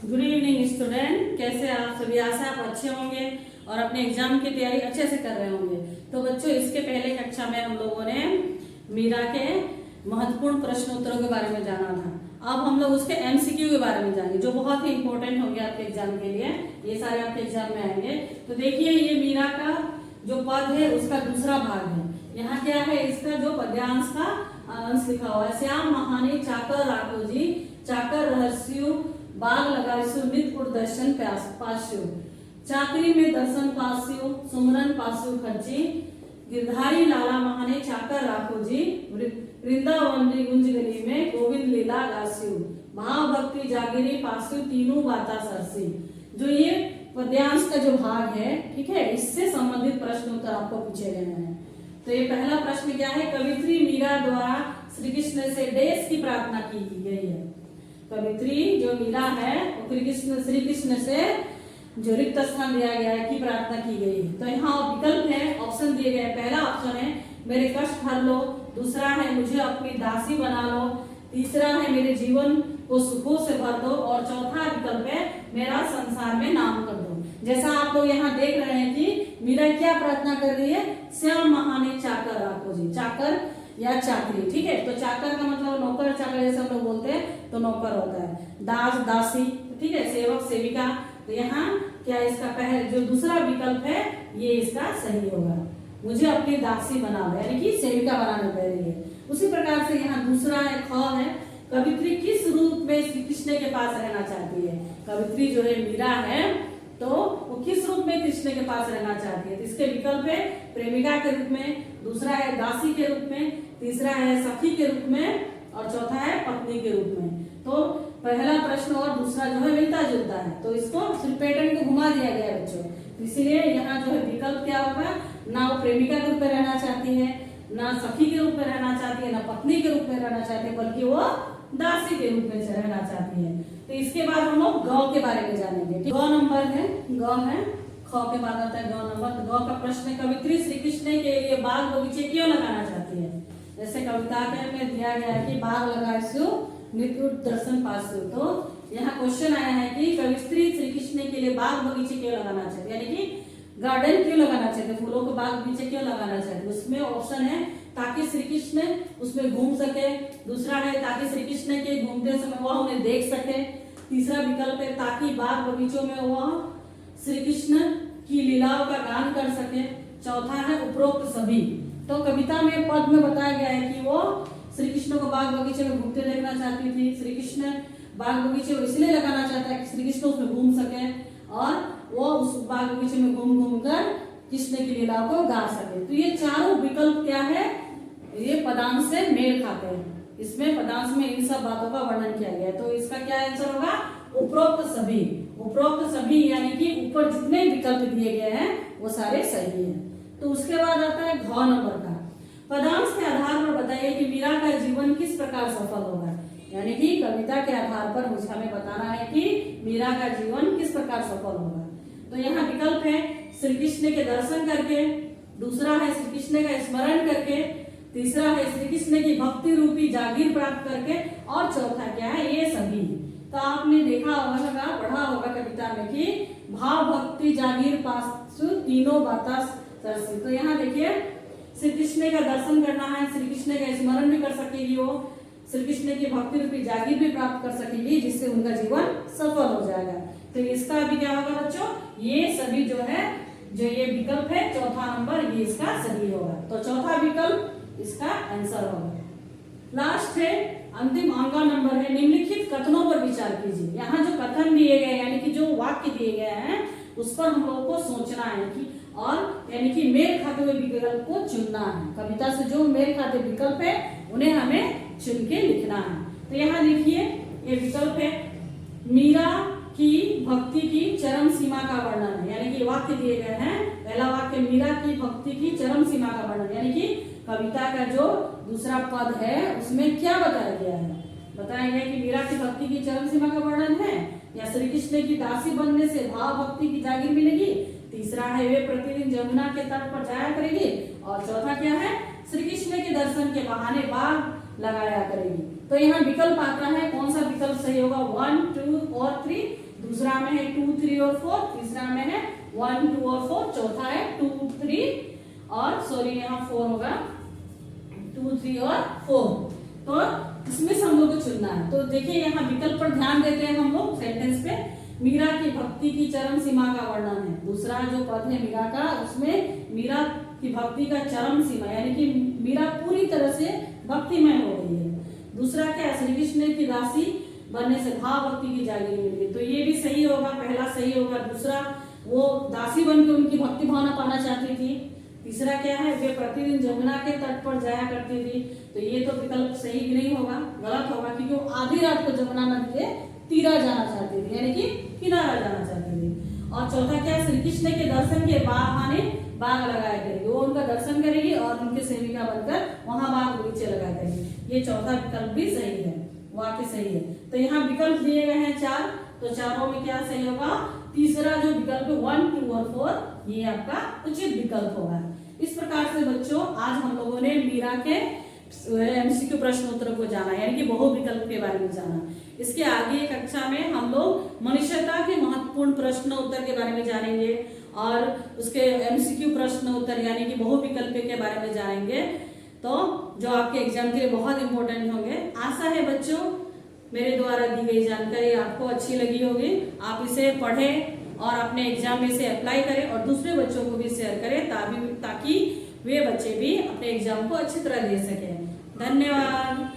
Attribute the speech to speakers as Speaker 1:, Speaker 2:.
Speaker 1: Good evening student, कैसे आप सभी। आशा आप अच्छे होंगे और अपने एग्जाम की तैयारी अच्छे से कर रहे होंगे। तो बच्चों, इसके पहले कक्षा में हम लोगों ने मीरा के महत्वपूर्ण प्रश्न उत्तरों के बारे में जाना था। अब हम लोग उसके एमसीक्यू के बारे में जानेंगे, जो बहुत ही इंपॉर्टेंट होंगे आपके एग्जाम के लिए। ये सारे आपके एग्जाम में आएंगे। तो देखिए, ये मीरा का जो पद है उसका दूसरा भाग है। यहाँ क्या है, इसका जो पद्यांश का अंश लिखा हुआ है। श्याम महाने चाकर राखो जी, चाकर रहस्यु बाग लगासु नित उड़ दर्शन पास्यु, चाकरी में दर्शन पास्यु सुमरन पास्यु खर्ची, गिरधारी लाला महाने चाकर राखो जी, वृंदावन गुंज गली में गोविंद लीला गास्यु, भाव भक्ति जागिरी पास्यु तीनों बाता सरसी। जो ये पद्यांश का जो भाग है, ठीक है, इससे संबंधित प्रश्न उत्तर आपको पूछे गए हैं। तो ये पहला प्रश्न क्या है, कवित्री मीरा द्वारा श्री कृष्ण से देश की प्रार्थना की गई है। कवित्री जो मीरा है वो श्री कृष्ण से जो रिक्त स्थान दिया गया है की प्रार्थना की गई है। तो यहाँ विकल्प है, ऑप्शन दिए गए। पहला ऑप्शन है मेरे कष्ट हर लो, दूसरा है मुझे अपनी दासी बना लो, तीसरा है मेरे जीवन को सुखों से भर दो, और चौथा विकल्प है मेरा संसार में नाम कर दो। जैसा आप लोग यहाँ देख रहे हैं कि मीरा क्या प्रार्थना कर रही है, श्याम महाने चाकर राखो जी, चाकर या चाकरी, ठीक है। तो चाकर का मतलब नौकर चाकर जैसे हम लोग बोलते हैं, तो नौकर होता है। दास दासी, ठीक है, सेवक सेविका। तो यहाँ क्या इसका पहले जो दूसरा विकल्प है ये इसका सही होगा, मुझे अपनी दासी बना लो, यानी कि सेविका बनाने कह रही है। उसी प्रकार से यहाँ दूसरा है, ख है, कवित्री किस रूप में श्री कृष्ण के पास रहना चाहती है। कवित्री जो है मीरा है, तो वो किस रूप में कृष्ण के पास रहना चाहती है। तो इसके विकल्प है प्रेमिका के रूप में, दूसरा है दासी के रूप में, तीसरा है सखी के रूप में, और चौथा है पत्नी के रूप में। तो पहला प्रश्न और दूसरा जो है मिलता जुलता है, तो इसको सिर्फ पैटर्न को घुमा दिया गया है बच्चों। इसीलिए यहाँ जो है विकल्प क्या होगा, ना वो प्रेमिका के रूप में रहना चाहती है, ना सखी के रूप में रहना चाहती है, ना पत्नी के रूप में रहना चाहती है, बल्कि वो दासी के रूप में रहना चाहती है। तो इसके बाद हम लोग गौ के बारे में जानेंगे। गौ नंबर है, गौ है, ख के बाद आता है गौ नंबर। तो गौ का प्रश्न है, कवित्री श्री कृष्ण के लिए बाग बगीचे क्यों लगाना चाहती है। जैसे कविता में दिया गया है कि बाग लगासु नित्य दर्शन पासु। तो यहाँ क्वेश्चन आया है कि कवित्री श्री कृष्ण के लिए बाग बगीचे क्यों लगाना चाहती है, यानी कि गार्डन क्यों लगाना चाहते, फूलों के बाग बगीचे क्यों लगाना चाहते। उसमें ऑप्शन है ताकि श्री कृष्ण उसमें घूम सके, दूसरा है ताकि श्री कृष्ण के घूमते समय वह उन्हें देख सके, तीसरा विकल्प है ताकि बाग बगीचों में वह श्री कृष्ण की लीलाओं का गान कर सके, चौथा है उपरोक्त सभी। तो कविता में पद में बताया गया है कि वो श्री कृष्ण को बाग बगीचे में घूमते देखना चाहती थी। श्री कृष्ण बाग बगीचे को इसलिए लगाना चाहता है कि श्री कृष्ण उसमें घूम सके और वो उस बाग बगीचे में घूम घूम कर कृष्ण की लीलाओं को गा सके। तो ये चारों विकल्प क्या है, ये पदांश से मेल खाते हैं। इसमें पदांश में इन सब बातों का वर्णन किया गया है। तो इसका क्या आंसर होगा, उपरोक्त सभी। उपरोक्त सभी यानी कि ऊपर जितने विकल्प दिए गए हैं वो सारे सही हैं। तो उसके बाद आता है घ नंबर का, पदांश के आधार पर बताइए कि मीरा का जीवन किस प्रकार सफल होगा। यानी कि कविता के आधार पर मुझे हमें बताना है कि मीरा का जीवन किस प्रकार सफल होगा। तो यहाँ विकल्प है श्री कृष्ण के दर्शन करके, दूसरा है श्री कृष्ण का स्मरण करके, तीसरा है श्री कृष्ण की भक्ति रूपी जागीर प्राप्त करके, और चौथा क्या है, ये सभी। तो आपने देखा होगा, पढ़ा होगा कविता में कि भाव भक्ति जागीर पासु तीनों बाता सरसी। तो यहाँ देखिए श्री कृष्ण का दर्शन करना है, श्री कृष्ण का स्मरण भी कर सकेगी, वो श्री कृष्ण की भक्ति रूपी जागीर भी प्राप्त कर सकेगी, जिससे उनका जीवन सफल हो जाएगा। तो इसका भी क्या होगा बच्चों, ये सभी जो है, जो ये विकल्प है चौथा नंबर, ये इसका सही होगा। तो चौथा विकल्प इसका आंसर होगा। लास्ट है अंतिम अंगा नंबर है, निम्नलिखित कथनों पर विचार कीजिए। यहाँ जो कथन दिए गए यानी कि जो वाक्य दिए गए हैं उस पर हम लोगों को सोचना है कि, और यानी कि मेल खाते हुए विकल्प को चुनना है। कविता से जो मेल खाते विकल्प है उन्हें हमें चुन के लिखना है। तो यहाँ लिखिए, ये विकल्प है मीरा की भक्ति की चरम सीमा का वर्णन है, यानी कि वाक्य दिए गए हैं। पहला वाक्य मीरा की भक्ति की चरम सीमा का वर्णन, यानी कि कविता का जो दूसरा पद है उसमें क्या बताया गया है, बताया गया कि मीरा की भक्ति की चरम सीमा का वर्णन है, या श्री कृष्ण की दासी बनने से भाव भक्ति की जागीर मिलेगी, तीसरा है वे प्रतिदिन जमुना के तट पर जाया करेगी, और चौथा क्या है, श्री कृष्ण के दर्शन के बहाने बाग लगाया करेगी। तो यहाँ विकल्प आता है, कौन सा विकल्प सही होगा, 1, 2 और 3। दूसरा में है 2, 3 और 4, तीसरा में है 1, 2 और 4, चौथा है 2, 3 और सॉरी यहाँ 4 होगा, 2, 3 और 4। तो इसमें से हम लोग को चुनना है। तो देखिए यहाँ विकल्प पर ध्यान देते हैं हम लोग सेंटेंस पे। मीरा की भक्ति की चरम सीमा का वर्णन है। दूसरा जो पद है मीरा का, उसमें मीरा की भक्ति का चरम सीमा यानी कि मीरा पूरी तरह से भक्तिमय हो गई है। दूसरा क्या है, श्री कृष्ण की दासी बनने से भाव भक्ति की जागीर मिल गई। तो ये भी सही होगा, पहला सही होगा। दूसरा वो दासी बन के उनकी भक्ति भावना पाना चाहती थी। तीसरा क्या है, वे प्रतिदिन जमुना के तट पर जाया करती थी। तो ये तो विकल्प सही भी नहीं होगा, गलत होगा, क्योंकि वो आधी रात को जमुना नदी के तीरा जाना चाहती थी यानी कि किनारा जाना चाहती थी। और चौथा क्या है, श्री कृष्ण के दर्शन के बहाने बाग लगाया करेगी। वो उनका दर्शन करेगी और उनके सेविका बनकर वहां बाग बगीचे लगाया करेगी। ये चौथा विकल्प भी सही है, वाक्य सही है। तो यहाँ विकल्प दिए गए हैं 4, तो चारों में क्या सही होगा, तीसरा जो विकल्प है 1, 2 और 4 ये आपका उचित विकल्प होगा। इस प्रकार से बच्चों आज हम लोगों ने मीरा के एमसीक्यू प्रश्न उत्तर को जाना यानी कि बहु विकल्प के बारे में जाना। इसके आगे कक्षा में हम लोग मनुष्यता के महत्वपूर्ण प्रश्न उत्तर के बारे में जानेंगे और उसके एमसीक्यू प्रश्न उत्तर यानी कि बहु विकल्प के बारे में जानेंगे, तो जो आपके एग्जाम के लिए बहुत इंपॉर्टेंट होंगे। आशा है बच्चों मेरे द्वारा दी गई जानकारी आपको अच्छी लगी होगी। आप इसे पढ़ें और अपने एग्जाम में इसे अप्लाई करें और दूसरे बच्चों को भी शेयर करें ताकि वे बच्चे भी अपने एग्जाम को अच्छी तरह दे सकें। धन्यवाद।